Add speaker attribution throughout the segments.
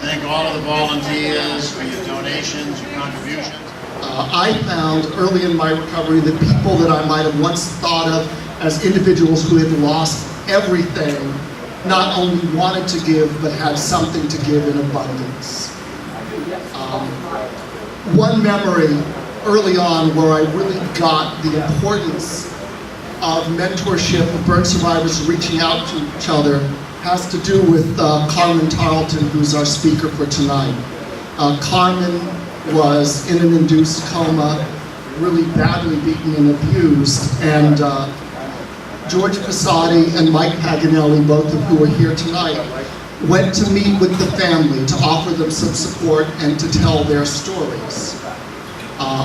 Speaker 1: Thank all of the volunteers for your donations, your contributions.
Speaker 2: I found early in my recovery that people that I might have once thought of as individuals who had lost everything not only wanted to give, but had something to give in abundance. One memory early on where I really got the importance of mentorship of burn survivors reaching out to each other has to do with Carmen Tarleton, who's our speaker for tonight. Carmen was in an induced coma, really badly beaten and abused, and George Passati and Mike Paganelli, both of who are here tonight, went to meet with the family to offer them some support and to tell their stories.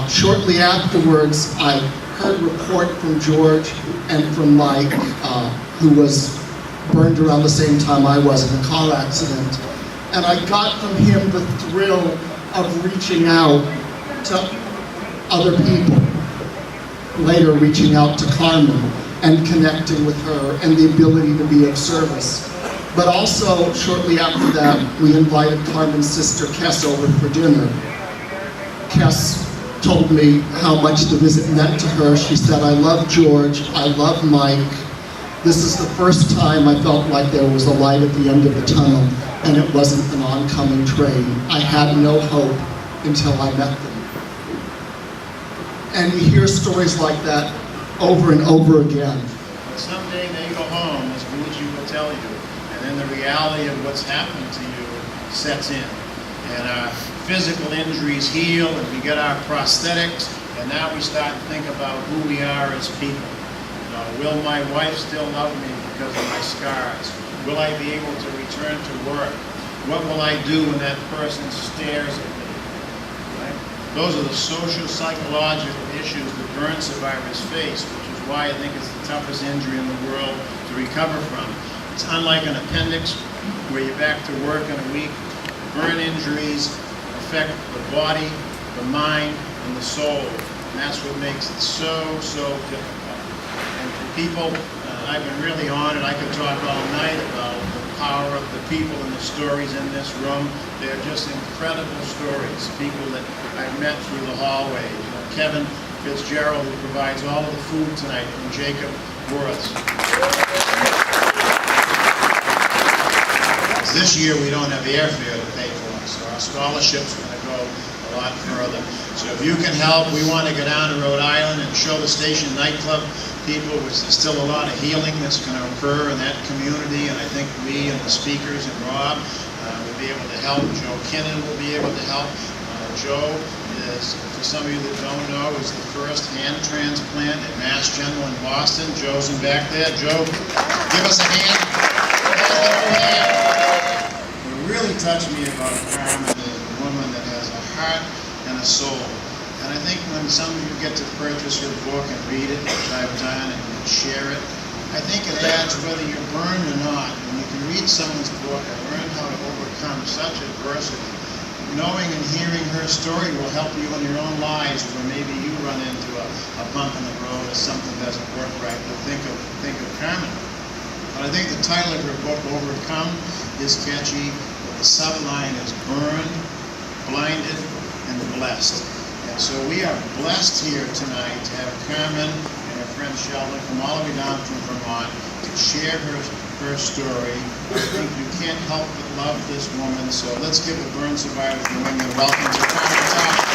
Speaker 2: Shortly afterwards, I heard a report from George and from Mike, who was burned around the same time I was in a car accident. And I got from him the thrill of reaching out to other people, later reaching out to Carmen and connecting with her and the ability to be of service. But also, shortly after that, we invited Carmen's sister, Kess, over for dinner. Kess told me how much the visit meant to her. She said, "I love George, I love Mike. This is the first time I felt like there was a light at the end of the tunnel, and it wasn't an oncoming train. I had no hope until I met them." And you hear stories like that over and over again.
Speaker 1: Someday they go home, as Gucci will tell you, and then the reality of what's happened to you sets in. And our physical injuries heal, and we get our prosthetics, and now we start to think about who we are as people. Will my wife still love me because of my scars? Will I be able to return to work? What will I do when that person stares at me? Right? Those are the social, psychological issues that burn survivors face, which is why I think it's the toughest injury in the world to recover from. It's unlike an appendix where you're back to work in a week. Burn injuries affect the body, the mind, and the soul. And that's what makes it so difficult. And for people, I've been really honored. I could talk all night about the power of the people and the stories in this room. They're just incredible stories. People that I've met through the hallway. Kevin Fitzgerald, who provides all of the food tonight, and Jacob Worth. This year we don't have airfare to pay for, so our scholarship's going to go a lot further. So if you can help, we want to go down to Rhode Island and show the Station nightclub people, which there's still a lot of healing that's going to occur in that community, and I think we and the speakers and Rob will be able to help. Joe Kinnan will be able to help. Joe is, for some of you that don't know, is the first hand transplant at Mass General in Boston. Joe's in back there. Joe, give us a hand. What really touched me about Carmen is a woman that has a heart and a soul. And I think when some of you get to purchase her book and read it, which I've done, and share it, I think it adds, whether you're burned or not, when you can read someone's book and learn how to overcome such adversity, knowing and hearing her story will help you in your own lives where maybe you run into a bump in the road or something doesn't work right. But think of Carmen. But I think the title of her book, Overcome, is catchy. The subline is Burned, Blinded, and Blessed. And so we are blessed here tonight to have Carmen and her friend Sheldon from all the way down from Vermont to share her story. I think you can't help but love this woman, so let's give the burn survivors and women welcome to Carmen Tarleton.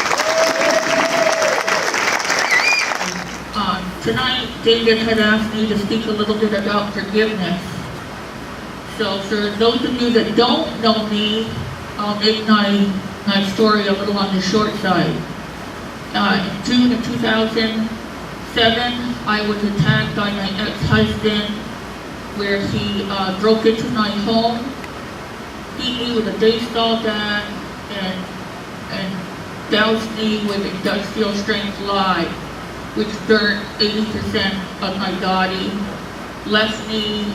Speaker 3: Tonight, David had asked me to speak a little bit about forgiveness. So for those of you that don't know me, I'll make my story a little on the short side. In June of 2007, I was attacked by my ex-husband, where he broke into my home, beat me with a baseball bat, and doused me with industrial strength lye, which burnt 80% of my body, left me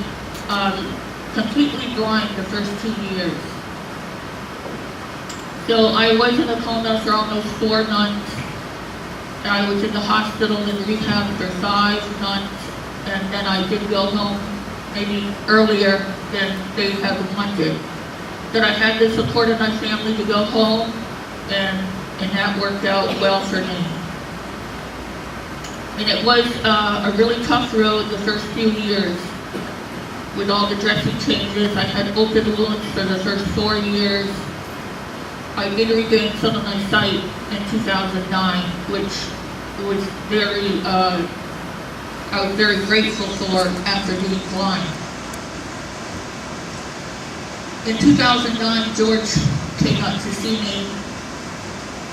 Speaker 3: completely blind the first 2 years. So I was in a coma for almost 4 months. I was in the hospital in rehab for 5 months, and then I did go home maybe earlier than they had wanted. that I had the support of my family to go home, and that worked out well for me. And it was a really tough road the first few years with all the dressing changes. I had open wounds for the first 4 years. I did regain some of my sight in 2009, which was I was very grateful for after being blind. In 2009, George came up to see me,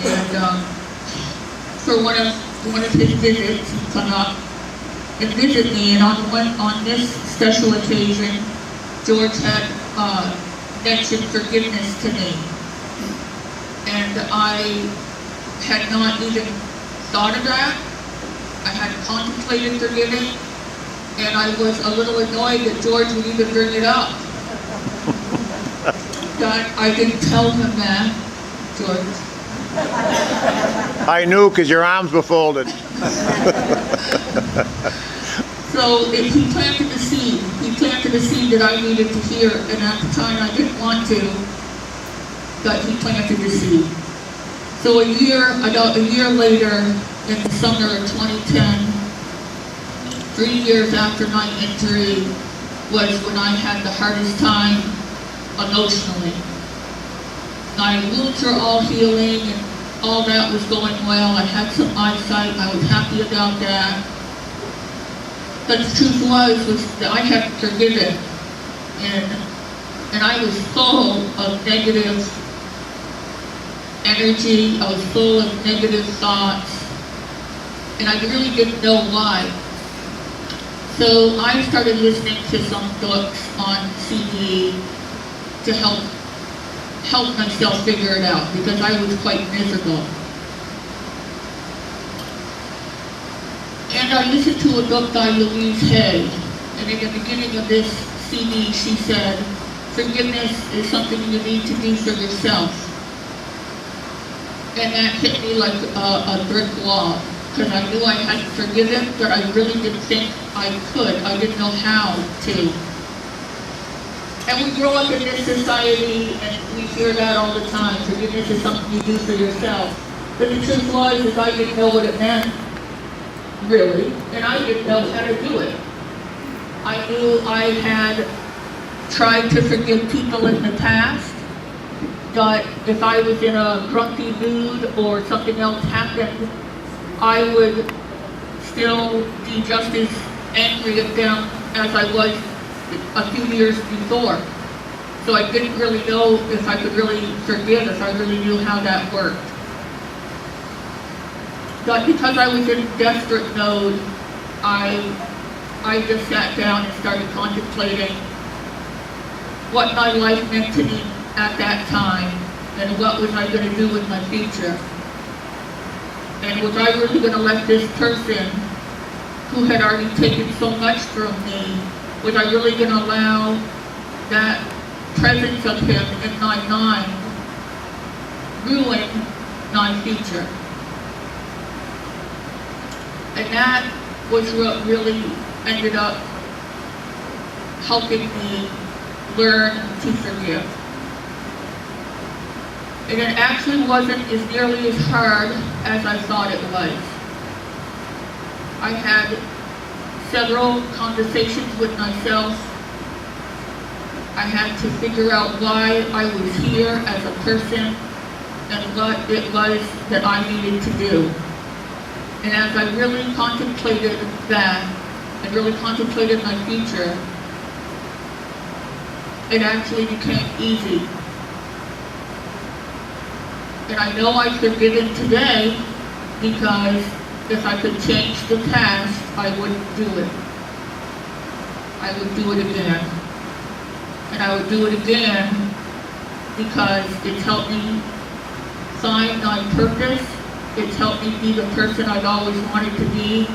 Speaker 3: and for one of his visits, he come up and visit me, and on this special occasion, George had mentioned forgiveness to me. And I had not even thought of that. I had contemplated forgiving, and I was a little annoyed that George would even bring it up. But I didn't tell him that, George.
Speaker 4: I knew because your arms were folded.
Speaker 3: So he planted the seed. He planted the seed that I needed to hear, and at the time I didn't want to, but he planted the seed. So about a year later, in the summer of 2010, 3 years after my injury, was when I had the hardest time emotionally. My wounds were all healing, and all that was going well. I had some eyesight, I was happy about that. But the truth was that I had forgiven, and I was full of negative energy, I was full of negative thoughts, and I really didn't know why. So I started listening to some books on CD to help myself figure it out, because I was quite miserable. And I listened to a book by Louise Hay, and in the beginning of this CD she said, forgiveness is something you need to do for yourself. And that hit me like a brick wall, because I knew I hadn't forgiven, but I really didn't think I could. I didn't know how to. And we grow up in this society, and we hear that all the time. Forgiveness is something you do for yourself. But the truth was, is I didn't know what it meant, really, and I didn't know how to do it. I knew I had tried to forgive people in the past, but if I was in a grumpy mood or something else happened, I would still be just as angry at them as I was a few years before. So I didn't really know if I could really forgive, if I really knew how that worked. But because I was in desperate mode, I just sat down and started contemplating what my life meant to me at that time, and what was I going to do with my future. And was I really going to let this person who had already taken so much from me, was I really going to allow that presence of him in my mind ruin my future? And that was what really ended up helping me learn to forgive. And it actually wasn't as nearly as hard as I thought it was. I had several conversations with myself. I had to figure out why I was here as a person and what it was that I needed to do. And as I really contemplated that, and really contemplated my future, it actually became easy. And I know I've forgiven today because if I could change the past, I wouldn't do it. I would do it again. And I would do it again because it's helped me find my purpose. It's helped me be the person I've always wanted to be.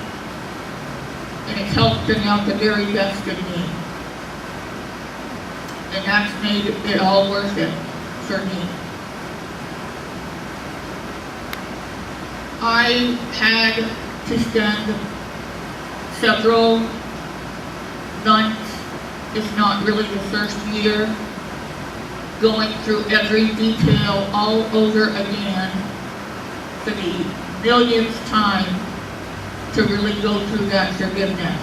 Speaker 3: And it's helped bring out the very best in me. And that's made it all worth it for me. I had to spend several months, if not really the first year, going through every detail all over again for the millionth time to really go through that forgiveness.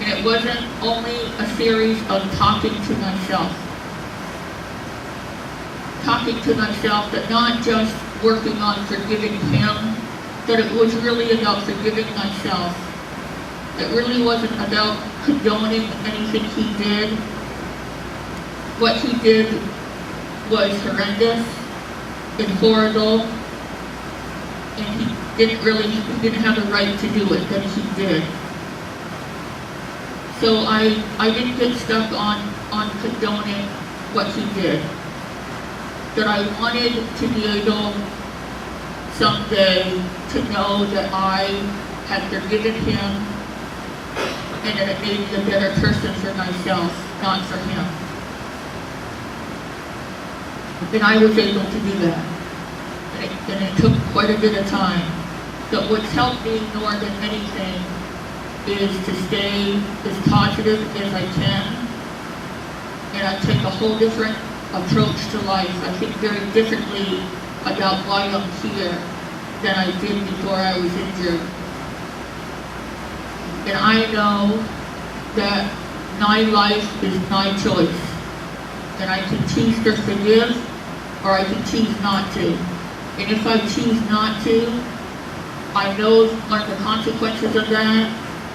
Speaker 3: And it wasn't only a series of talking to myself, but not just working on forgiving him, but it was really about forgiving myself. It really wasn't about condoning anything he did. What he did was horrendous and horrible, and he didn't have a right to do it, but he did. So I didn't get stuck on condoning what he did. That I wanted to be able someday to know that I had forgiven him and that it made me a better person for myself, not for him. And I was able to do that. And it took quite a bit of time. But what's helped me more than anything is to stay as positive as I can. And I take a whole different approach to life. I think very differently about why I'm here than I did before I was injured. And I know that my life is my choice. And I can choose to forgive or I can choose not to. And if I choose not to, I know one of the consequences of that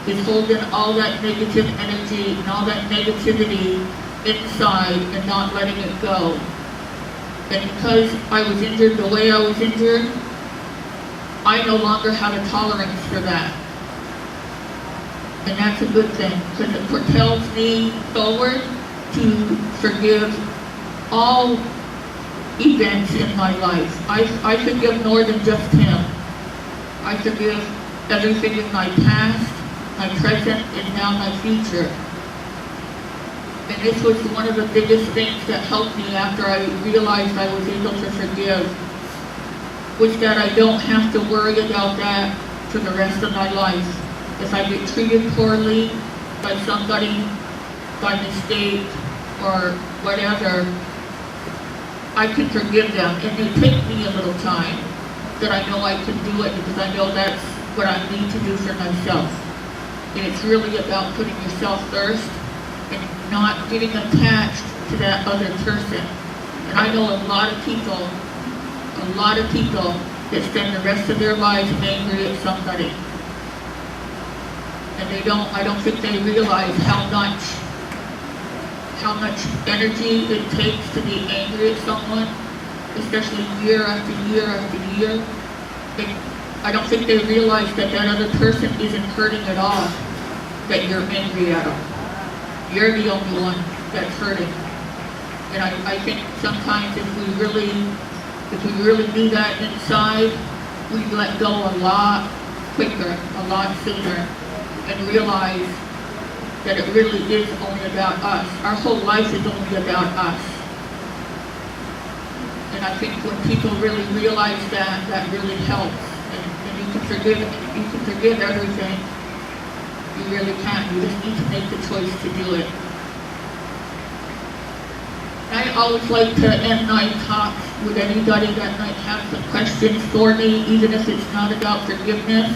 Speaker 3: is holding all that negative energy and all that negativity inside and not letting it go. And because I was injured the way I was injured, I no longer have a tolerance for that. And that's a good thing, because it propels me forward to forgive all events in my life. I forgive more than just him. I forgive everything in my past, my present, and now my future. And this was one of the biggest things that helped me after I realized I was able to forgive, was that I don't have to worry about that for the rest of my life. If I get treated poorly by somebody by mistake or whatever, I can forgive them. And it takes me a little time, that I know I can do it because I know that's what I need to do for myself. And it's really about putting yourself first and not getting attached to that other person. And I know a lot of people that spend the rest of their lives angry at somebody. And I don't think they realize how much energy it takes to be angry at someone, especially year after year after year. I don't think they realize that other person isn't hurting at all, that you're angry at them. You're the only one that's hurting. And I think sometimes if we really do that inside, we let go a lot quicker, a lot sooner, and realize that it really is only about us. Our whole life is only about us. And I think when people really realize that, that really helps. And you can forgive everything. You really can. You just need to make the choice to do it. I always like to end my talks with anybody that might have some questions for me, even if it's not about forgiveness.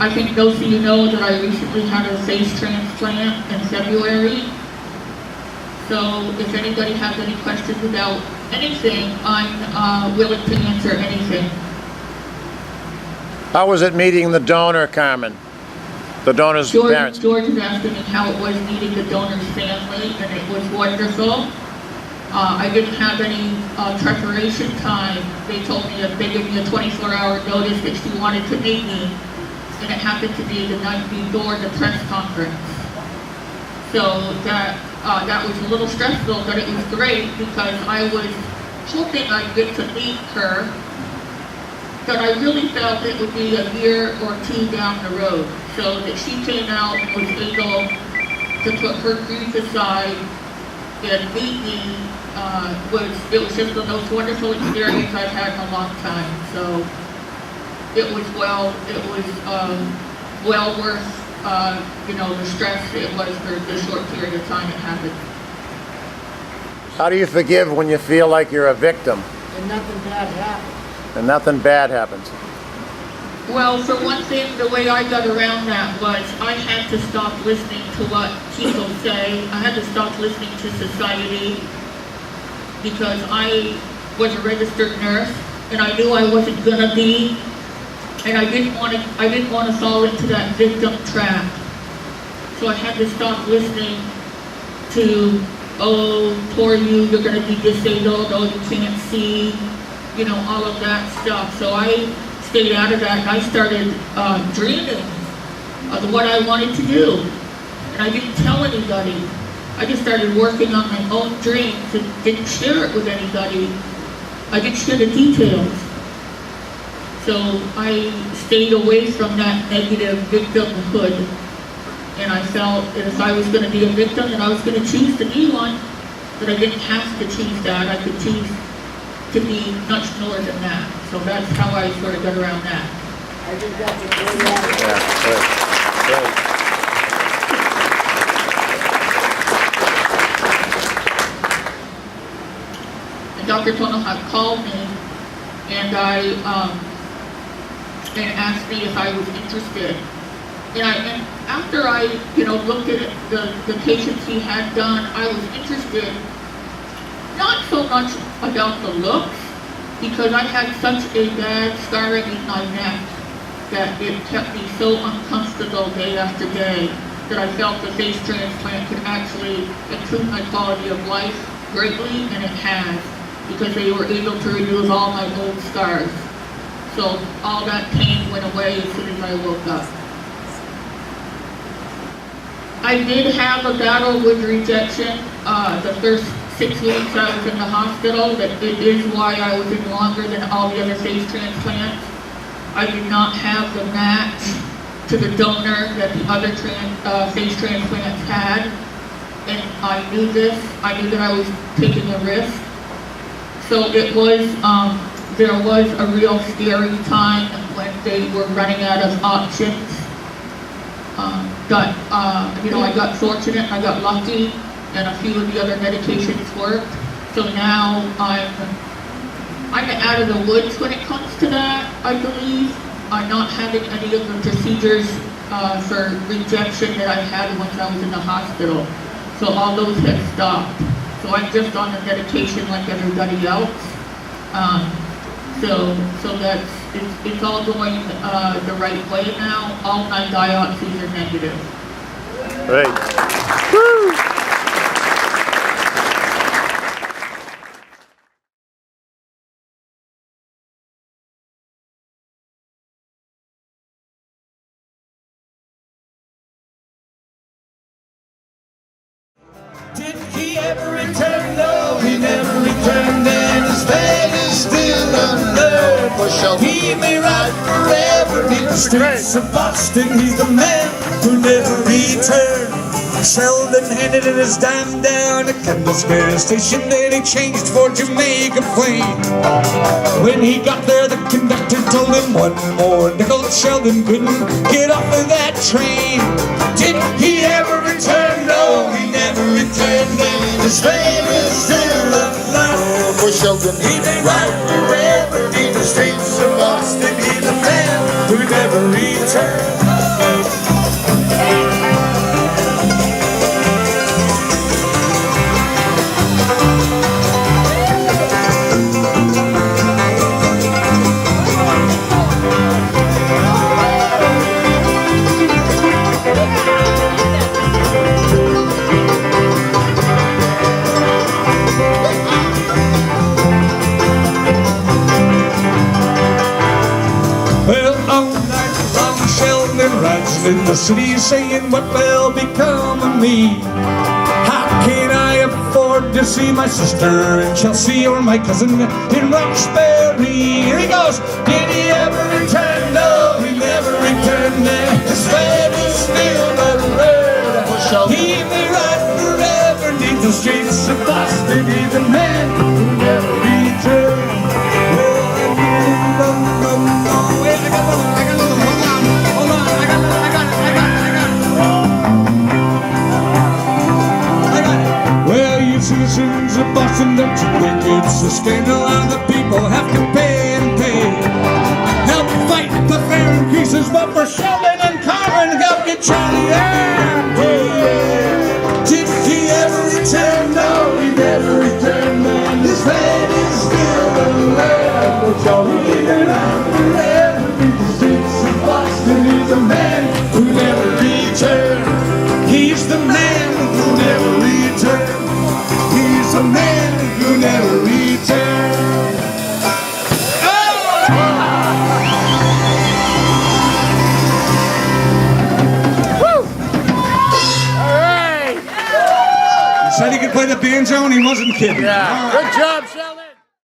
Speaker 3: I think most of you know that I recently had a face transplant in February. So if anybody has any questions about anything, I'm willing to answer anything.
Speaker 4: How was it meeting the donor, Carmen? The donor's parents?
Speaker 3: George is asking me how it was meeting the donor's family, and it was wonderful. I didn't have any preparation time. They told me that they gave me a 24-hour notice that she wanted to meet me, and it happened to be the night before the press conference. So that was a little stressful, but it was great because I was hoping I'd get to meet her, but I really felt it would be a year or two down the road. So that she came out and was able to put her grief aside and meet me, it was just the most wonderful experience I've had in a long time. So it was well worth the stress it was for the short period of time it happened.
Speaker 4: How do you forgive when you feel like you're a victim
Speaker 5: And nothing bad happened.
Speaker 4: and nothing bad happens?
Speaker 3: Well, for one thing, the way I got around that was I had to stop listening to what people say. I had to stop listening to society because I was a registered nurse and I knew I wasn't gonna be, and I didn't want to fall into that victim trap. So I had to stop listening to, oh, poor you, you're gonna be disabled, oh, you can't see, all of that stuff. So I stayed out of that and I started dreaming of what I wanted to do. And I didn't tell anybody. I just started working on my own dreams and didn't share it with anybody. I didn't share the details. So I stayed away from that negative victimhood. And I felt that if I was going to be a victim, then I was going to choose to be one. But I didn't have to choose that. I could choose to be much more than that. So that's how I sort of got around that.
Speaker 5: I think that's a great attitude.
Speaker 4: Yeah, good. Great.
Speaker 3: And Dr. Tono had called me and and asked me if I was interested. And after I, looked at the patients he had done, I was interested, not so much about the looks, because I had such a bad scarring in my neck that it kept me so uncomfortable day after day that I felt the face transplant could actually improve my quality of life greatly, and it has, because they were able to remove all my old scars. So all that pain went away as soon as I woke up. I did have a battle with rejection the first 6 weeks I was in the hospital. That it is why I was in longer than all the other face transplants. I did not have the match to the donor that the other face transplants had, and I knew this. I knew that I was taking a risk. So it was, there was a real scary time when they were running out of options. I got fortunate, I got lucky, and a few of the other medications worked. So now I'm out of the woods when it comes to that, I believe. I'm not having any of the procedures for rejection that I had once I was in the hospital. So all those have stopped. So I'm just on the medication like everybody else. So that's, it's all going the right way now. All my biopsies are negative.
Speaker 4: Great. Woo!
Speaker 6: Did he ever return? No, he never returned, and his fate is still unknown. For Sheldon, he may ride forever in the streets of Boston. He's the man who never returned. Sheldon handed in his dime down at Kendall Square Station, then he changed for Jamaica Plain. When he got there, the conductor told him one more nickel. Sheldon couldn't get off of that train. Did he ever return? No, he never returned, and his fame is still unknown. For Sheldon, he may ride forever in the streets of Boston. He's a man who never returned. In the city saying what will become of me. How can I afford to see my sister in Chelsea or my cousin in Roxbury? Here he goes. Did he ever return? No, he never returned. His fate is still unknown. He may ride forever neath the streets of Boston. He's a man who never returned. Wait, I got one. Hold on. I got it. sons of Boston, don't you think it's a scandal how the people have to pay and pay? Help fight the fare increases, but for Sheldon and Carmen, help get Charlie and yeah. Did he ever return? No, he never returned, man. His head is still alive. But Charlie and I'm forever in the streets of Boston. He's a man who never returned. He's the man who never returned. He's a man who never returned. Said he could play the banjo and he wasn't kidding.
Speaker 4: Yeah. Good job, Sheldon.